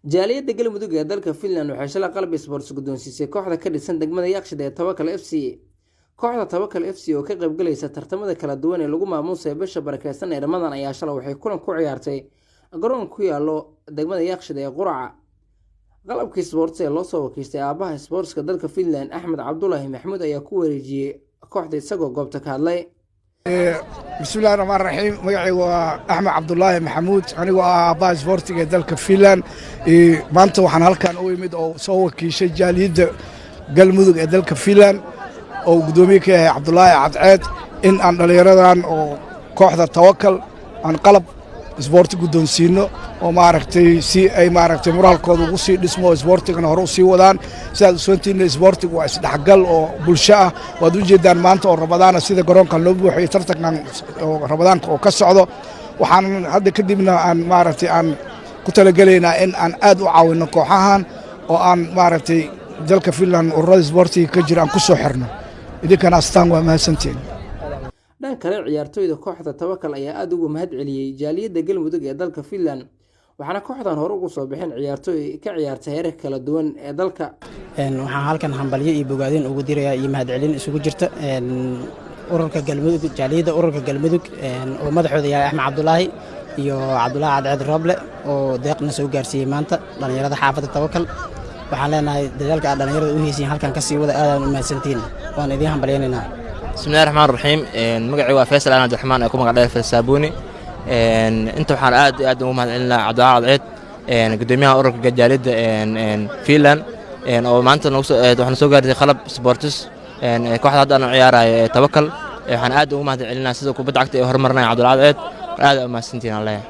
jaaliyadda Galmudug ee dalka Finland waxay shalay qalab sports guddoonsiisay kooxda ka dhisan degmada Yakshiid ee Taagan FC. kooxda Taagan FC oo ka qayb galaysa tartamada kala duwan ee lagu maamuusay bisha barakeysan ee Ramadan ayaa shalay waxay kulan ku ciyaartay garoon ku yaalo degmada Yakshiid ee Quraca. qalabkii sports ee loo soo wakiistay aabaha sportska dalka Finland Axmed Cabdullaahi Maxamuud ayaa ku wareejiyay kooxda isagoo goobta ka hadlay. بسم الله الرحمن الرحيم مقعي أحمد عبد الله محمود أنا وأبا سبورتي دالك فيلان مانتو وحن هالكان أوي مد أو سوى كيشة جاليد قلمودug دالك فيلان أو قدوميك عبد الله عدعاد إن أن اليردان أو كوحدة توكل عن قلب سبورتي قدون سينو ومعركتي سي أي معركتي مرال كود وقصي اسمه سبورتي كان هروب سي ودان ساد سنتين سبورتي واسد حقل أو بلشة ودون جدا مانتو رمضان سيدا قرون كان لوبو حيترتك عن رمضان وكسعده وحن هذا كدينا عن معركتي عن كتلقلينا إن أن أدو عاون كوحان وأن معركتي ذلك فيلان والرئيس سبورتي كجرا عن كسو حرنا إذا كان أستان وما سنتين dhanka kale ciyaartoyda kooxda Tawakal ayaa aad ugu mahad celiyay jaaliyadda Galmudug ee dalka Finland waxaana kooxdan hore ugu soo bixin ciyaartoy ka ciyaartay heerar kala duwan ee dalka waxaan halkan hambalyo iyo bogaadin ugu dirayaa iyo mahad celin isugu jirta ururka Galmudug jaaliyadda ururka Galmudug oo madaxooda yahay Axmed Cabdullaahi iyo Cabdullaahi Cadceed Roble oo deeqna soo gaarsiiyay maanta dhalinyarada xaafadda Tawakal waxaan leenahay dadaalka dhalinyarada u heysay halkan ka sii wada aad u mahadsantiin waan idin hambalyeynaa. بسم الله الرحمن الرحيم مقعي وفيصل أنا عبد الرحمن أكون مقعد في السابوني أنت وحنا عاد ومهد لنا عبد الله عيد قدميها أورك جاليد فيلان أو ما أنت نوصل وحنا سوقر خلب سبورتس كواحد هذا أنا عيار توكل وحنا عاد ومهد لنا سيدك وبدعك هرمرنا عبد الله عيد عاد ما سنتين الله